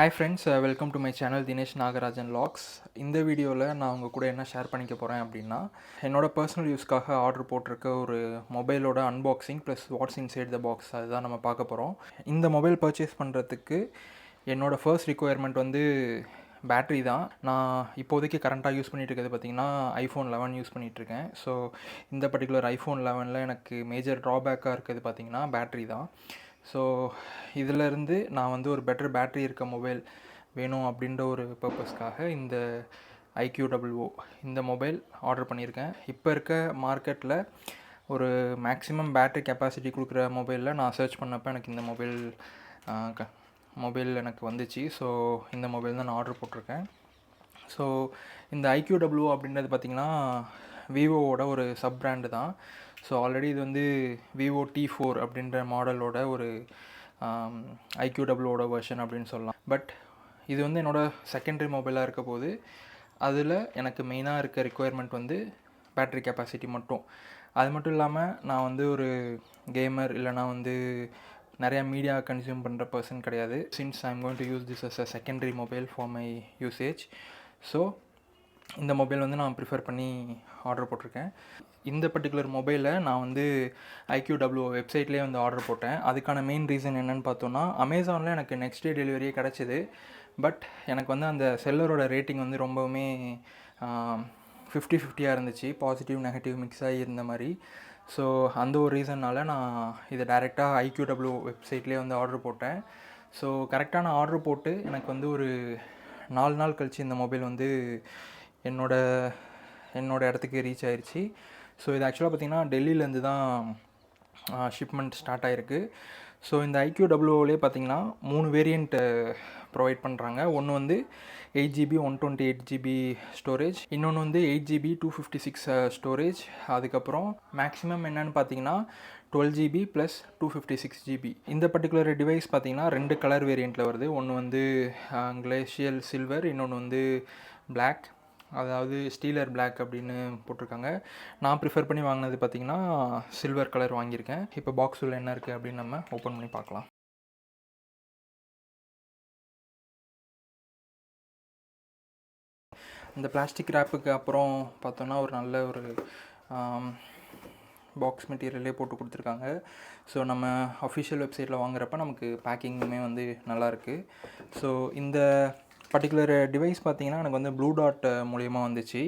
Hi friends, welcome to my channel Dinesh Nagarajan logs. இந்த வீடியோவில் நான் உங்கள் கூட என்ன ஷேர் பண்ணிக்க போகிறேன் அப்படின்னா, என்னோடய பர்சனல் யூஸ்க்காக ஆர்டர் போட்டிருக்க ஒரு மொபைலோட unboxing plus what's inside the box அதுதான் நம்ம பார்க்க போகிறோம். இந்த மொபைல் பர்ச்சேஸ் பண்ணுறதுக்கு என்னோடய ஃபர்ஸ்ட் ரிக்குவயர்மெண்ட் வந்து பேட்ரி தான். நான் இப்போதைக்கு கரண்ட்டாக யூஸ் பண்ணிகிட்டு இருக்கிறது பார்த்திங்கன்னா iPhone 11 யூஸ் பண்ணிகிட்ருக்கேன். ஸோ இந்த பர்டிகுலர் iPhone 11 எனக்கு மேஜர் ட்ராபேக்காக இருக்கிறது பார்த்திங்கன்னா பேட்ரி தான். ஸோ இதிலேருந்து நான் வந்து ஒரு பெட்டர் பேட்ரி இருக்க மொபைல் வேணும் அப்படின்ற ஒரு பர்பஸ்க்காக இந்த IQOO இந்த மொபைல் ஆர்டர் பண்ணியிருக்கேன். இப்போ இருக்க மார்க்கெட்டில் ஒரு மேக்ஸிமம் பேட்ரி கெப்பாசிட்டி கொடுக்குற மொபைலில் நான் சர்ச் பண்ணப்போ எனக்கு இந்த மொபைல் எனக்கு வந்துச்சு. ஸோ இந்த மொபைல் தான் நான் ஆர்டர் போட்டிருக்கேன். ஸோ இந்த IQOO அப்படின்றது பார்த்திங்கன்னா விவோவோட ஒரு சப் பிராண்டு தான். ஸோ ஆல்ரெடி இது வந்து விவோ T4 அப்படின்ற மாடலோட ஒரு IQOOவோட வெர்ஷன் அப்படின்னு சொல்லலாம். பட் இது வந்து என்னோடய செகண்டரி மொபைலாக இருக்க போது அதில் எனக்கு மெயினாக இருக்க ரிக்குவயர்மெண்ட் வந்து பேட்ரி கெப்பாசிட்டி மட்டும். அது மட்டும் இல்லாமல் நான் வந்து ஒரு கேமர் இல்லைனா வந்து நிறையா மீடியா கன்சியூம் பண்ணுற பர்சன் கிடையாது. Since I am going to use this as a secondary mobile for my usage. So இந்த மொபைல் வந்து நான் ப்ரிஃபர் பண்ணி ஆர்டர் போட்டிருக்கேன். இந்த பர்டிகுலர் மொபைலை நான் வந்து IQOO வெப்சைட்லேயே வந்து ஆர்டர் போட்டேன். அதுக்கான மெயின் ரீசன் என்னென்னு பார்த்தோன்னா, அமேசானில் எனக்கு நெக்ஸ்ட் டே டெலிவரியே கிடச்சிது. பட் எனக்கு வந்து அந்த செல்லரோட ரேட்டிங் வந்து ரொம்பவுமே 50-50 இருந்துச்சு. பாசிட்டிவ் நெகட்டிவ் மிக்ஸ் ஆகி இருந்த மாதிரி. ஸோ அந்த ஒரு ரீசன்னால் நான் இதை டைரெக்டாக IQOO வெப்சைட்லேயே வந்து ஆர்டர் போட்டேன். ஸோ கரெக்டாக நான் ஆர்டர் போட்டு எனக்கு வந்து ஒரு 4 நாள் கழித்து இந்த மொபைல் வந்து என்னோட இடத்துக்கு ரீச் ஆயிடுச்சு. ஸோ இது ஆக்சுவலாக பார்த்திங்கன்னா டெல்லியிலேருந்து தான் ஷிப்மெண்ட் ஸ்டார்ட் ஆகிருக்கு. ஸோ இந்த IQOOலே பார்த்திங்கன்னா 3 வேரியண்ட் ப்ரொவைட் பண்ணுறாங்க. ஒன்று வந்து 8GB 128GB ஸ்டோரேஜ், இன்னொன்று வந்து 8GB 256 ஸ்டோரேஜ். அதுக்கப்புறம் மேக்ஸிமம் என்னென்னு பார்த்தீங்கன்னா 12GB ப்ளஸ் 256GB. இந்த பர்டிகுலர் டிவைஸ் பார்த்திங்கன்னா 2 கலர் வேரியண்ட்டில் வருது. ஒன்று வந்து கிளேஷியல் சில்வர், இன்னொன்று வந்து பிளாக், அதாவது ஸ்டீலர் பிளாக் அப்படின்னு போட்டிருக்காங்க. நான் ப்ரிஃபர் பண்ணி வாங்கினது பார்த்திங்கன்னா சில்வர் கலர் வாங்கியிருக்கேன். இப்போ பாக்ஸ் உள்ள என்ன இருக்குது அப்படின்னு நம்ம ஓப்பன் பண்ணி பார்க்கலாம். இந்த பிளாஸ்டிக் ரேப்புக்கு அப்புறம் பார்த்தோன்னா ஒரு நல்ல ஒரு பாக்ஸ் மெட்டீரியலே போட்டு கொடுத்துருக்காங்க. ஸோ நம்ம அஃபிஷியல் வெப்சைட்டில் வாங்குறப்ப நமக்கு பேக்கிங்குமே வந்து நல்லாயிருக்கு. ஸோ இந்த பர்டிகுலர் டிவைஸ் பார்த்திங்கன்னா எனக்கு வந்து ப்ளூ டாட் மூலியமாக வந்துச்சு.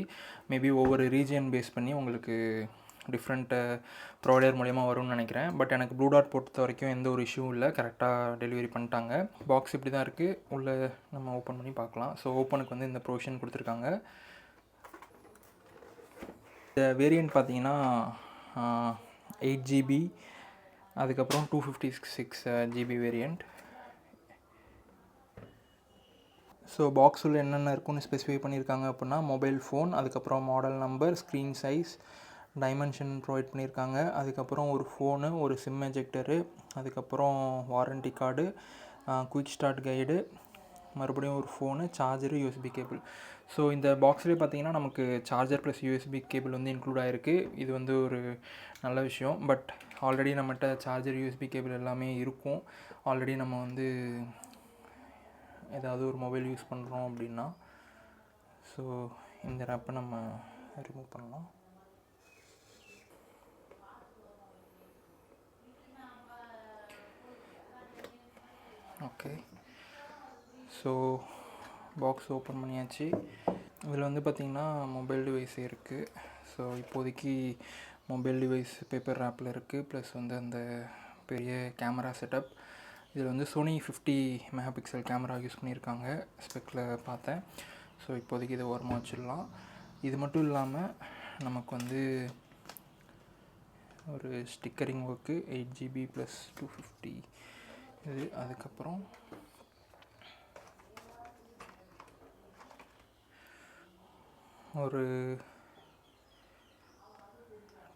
மேபி ஒவ்வொரு ரீஜியன் பேஸ் பண்ணி உங்களுக்கு டிஃப்ரெண்ட் ப்ரொவைடர் மூலியமாக வரும்னு நினைக்கிறேன். பட் எனக்கு ப்ளூ டாட் பொறுத்த வரைக்கும் எந்த ஒரு இஷ்யூவும் இல்லை, கரெக்டாக டெலிவரி பண்ணிட்டாங்க. பாக்ஸ் இப்படி தான் இருக்குது. உள்ளே நம்ம ஓப்பன் பண்ணி பார்க்கலாம். ஸோ ஓப்பனுக்கு வந்து இந்த ப்ரொவிஷன் கொடுத்துருக்காங்க. இந்த வேரியண்ட் பார்த்திங்கன்னா 8GB, அதுக்கப்புறம் 256GB வேரியண்ட். ஸோ பாக்ஸ் உள்ள என்னென்ன இருக்குன்னு ஸ்பெசிஃபை பண்ணியிருக்காங்க அப்படின்னா மொபைல் ஃபோன், அதுக்கப்புறம் model number, screen size, dimension provide பண்ணியிருக்காங்க. அதுக்கப்புறம் ஒரு ஃபோனு, ஒரு சிம் எஜெக்டரு, அதுக்கப்புறம் warranty card, quick start guide, மறுபடியும் ஒரு phone, charger, USB cable. So இந்த பாக்ஸ்லேயே பார்த்திங்கன்னா நமக்கு சார்ஜர் ப்ளஸ் USB கேபிள் வந்து இன்க்ளூட் ஆகிருக்கு. இது வந்து ஒரு நல்ல விஷயம். பட் ஆல்ரெடி நம்மகிட்ட சார்ஜர், USB கேபிள் எல்லாமே இருக்கும். ஆல்ரெடி நம்ம வந்து ஏதாவது ஒரு மொபைல் யூஸ் பண்ணுறோம் அப்படின்னா. ஸோ இந்த ரேப்பை நம்ம ரிமூவ் பண்ணலாம். ஓகே, ஸோ பாக்ஸ் ஓப்பன் பண்ணியாச்சு. இதில் வந்து பார்த்திங்கன்னா மொபைல் டிவைஸ் இருக்குது. ஸோ இப்போதைக்கு மொபைல் டிவைஸ் பேப்பர் ரேப்பில் இருக்குது. ப்ளஸ் வந்து அந்த பெரிய கேமரா செட்டப். இதில் வந்து சோனி 50 மெகாபிக்சல் கேமரா யூஸ் பண்ணியிருக்காங்க, ஸ்பெக்கில் பார்த்தேன். ஸோ இப்போதைக்கு இதை ஓரமாக வச்சிடலாம். இது மட்டும் இல்லாமல் நமக்கு வந்து ஒரு ஸ்டிக்கரிங் ஒர்க்கு 8GB ப்ளஸ் 250 இது. அதுக்கப்புறம் ஒரு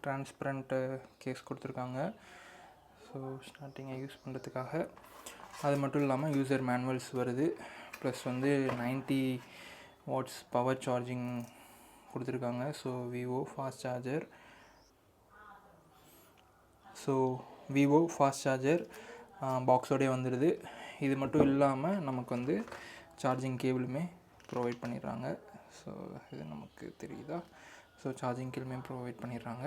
டிரான்ஸ்பரண்ட்டு கேஸ் கொடுத்துருக்காங்க. ஸோ ஸ்டார்டிங்கை யூஸ் பண்ணுறதுக்காக. அது மட்டும் இல்லாமல் யூசர் மேனுவல்ஸ் வருது. ப்ளஸ் வந்து 90 வாட்ஸ் பவர் சார்ஜிங் கொடுத்துருக்காங்க. ஸோ விவோ ஃபாஸ்ட் சார்ஜர் பாக்ஸோடே வந்துடுது. இது மட்டும் இல்லாமல் நமக்கு வந்து சார்ஜிங் கேபிளுமே ப்ரொவைட் பண்ணிடுறாங்க. ஸோ இது நமக்கு தெரியுதா? ஸோ சார்ஜிங் கேபிளுமே ப்ரொவைட் பண்ணிடுறாங்க.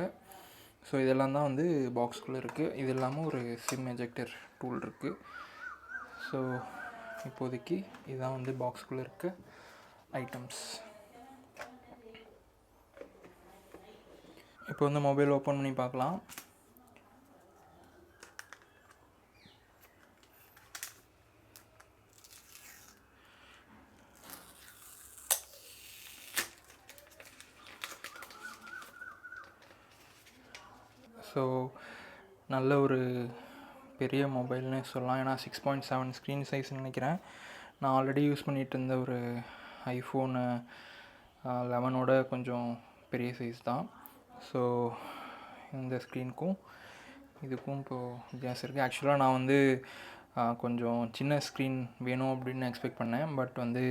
ஸோ இதெல்லாம் தான் வந்து பாக்ஸ்குள்ளே இருக்குது. இது இல்லாமல் ஒரு சிம் எஜெக்டர் டூல் இருக்குது. ஸோ இப்போதைக்கு இதுதான் வந்து பாக்ஸ்குள்ளே இருக்க ஐட்டம்ஸ். இப்போ வந்து மொபைல் ஓப்பன் பண்ணி பார்க்கலாம். ஸோ நல்ல ஒரு பெரிய மொபைல்னு சொல்லலாம். ஏன்னா 6.7 ஸ்க்ரீன் சைஸ்ன்னு நினைக்கிறேன். நான் ஆல்ரெடி யூஸ் பண்ணிகிட்டு இருந்த ஒரு ஐஃபோன் 11ஓட கொஞ்சம் பெரிய சைஸ் தான். ஸோ இந்த ஸ்க்ரீனுக்கும் இதுக்கும் இப்போது வித்தியாசம் இருக்குது. ஆக்சுவலாக நான் வந்து கொஞ்சம் சின்ன ஸ்க்ரீன் வேணும் அப்படின்னு எக்ஸ்பெக்ட் பண்ணேன். பட் வந்து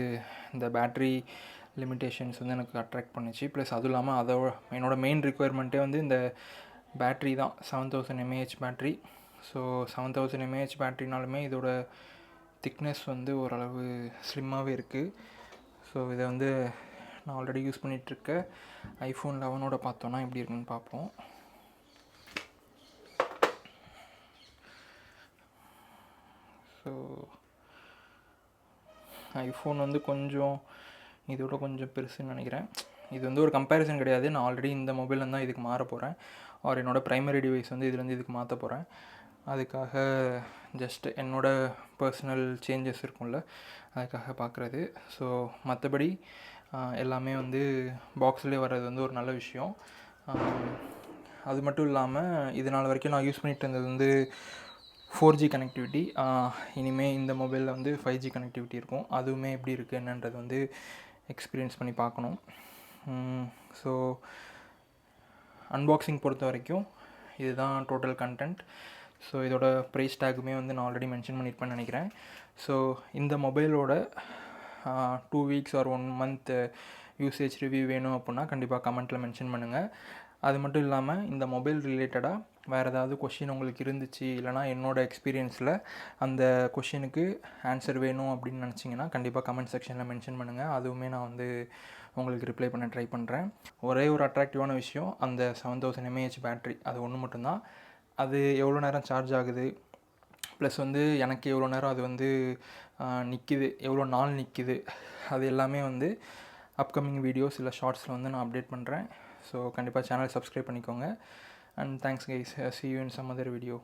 இந்த பேட்ரி லிமிட்டேஷன்ஸ் வந்து எனக்கு அட்ராக்ட் பண்ணிச்சு. ப்ளஸ் அதுவும் இல்லாமல் என்னோடய மெயின் ரிக்குயர்மெண்ட்டே வந்து இந்த பேட்ரி தான். 7000 mAh பேட்ரி. ஸோ 7000 mAh பேட்ரினாலுமே இதோட திக்னஸ் வந்து ஓரளவு ஸ்லிம்மாகவே இருக்குது. ஸோ இதை வந்து நான் ஆல்ரெடி யூஸ் பண்ணிகிட்ருக்க ஐஃபோன் 11ஓட பார்த்தோன்னா எப்படி இருக்குன்னு பார்ப்போம். ஸோ ஐஃபோன் வந்து கொஞ்சம் இதோட கொஞ்சம் பெருசுன்னு நினைக்கிறேன். இது வந்து ஒரு கம்பேரிசன் கிடையாது. நான் ஆல்ரெடி இந்த மொபைலில் தான் இதுக்கு மாற போகிறேன். ஆர் என்னோடய ப்ரைமரி டிவைஸ் வந்து இதுலேருந்து இதுக்கு மாற்ற போகிறேன். அதுக்காக ஜஸ்ட் என்னோடய பர்சனல் சேஞ்சஸ் இருக்கும்ல, அதுக்காக பார்க்குறது. ஸோ மற்றபடி எல்லாமே வந்து பாக்ஸ்லேயே வர்றது வந்து ஒரு நல்ல விஷயம். அது மட்டும் இல்லாமல் இது நாள் வரைக்கும் நான் யூஸ் பண்ணிகிட்டு இருந்தது வந்து 4G கனெக்டிவிட்டி. இனிமேல் இந்த மொபைலில் வந்து 5G கனெக்டிவிட்டி இருக்கும். அதுவுமே எப்படி இருக்குது என்னன்றது வந்து எக்ஸ்பீரியன்ஸ் பண்ணி பார்க்கணும். ஸோ அன்பாக்சிங் பொறுத்த வரைக்கும் இதுதான் டோட்டல் கண்டென்ட். ஸோ இதோட ப்ரைஸ் டேக்குமே வந்து நான் ஆல்ரெடி மென்ஷன் பண்ணியிருப்பேன்னு நினைக்கிறேன். ஸோ இந்த மொபைலோட 2 weeks R 1 month usage review வேணும் அப்படின்னா கண்டிப்பாக கமெண்ட்டில் மென்ஷன் பண்ணுங்கள். அது மட்டும் இல்லாமல் இந்த மொபைல் ரிலேட்டடாக வேறு ஏதாவது கொஷின் உங்களுக்கு இருந்துச்சு, இல்லைனா என்னோடய எக்ஸ்பீரியன்ஸில் அந்த கொஷினுக்கு ஆன்சர் வேணும் அப்படின்னு நினச்சிங்கன்னா கண்டிப்பாக கமெண்ட் செக்ஷனில் மென்ஷன் பண்ணுங்கள். அதுவுமே நான் வந்து உங்களுக்கு ரிப்ளை பண்ண ட்ரை பண்ணுறேன். ஒரே ஒரு அட்ராக்டிவான விஷயம் அந்த 7000 mAh பேட்ரி, அது ஒன்று மட்டும்தான். அது எவ்வளோ நேரம் சார்ஜ் ஆகுது, ப்ளஸ் வந்து எனக்கு எவ்வளோ நேரம் அது வந்து நிற்கிது, எவ்வளோ நாள் நிற்கிது, அது எல்லாமே வந்து அப்கமிங் வீடியோஸ் இல்லை ஷார்ட்ஸில் வந்து நான் அப்டேட் பண்ணுறேன். ஸோ கண்டிப்பாக சேனல் சப்ஸ்கிரைப் பண்ணிக்கோங்க. And thanks guys. See you in some other video.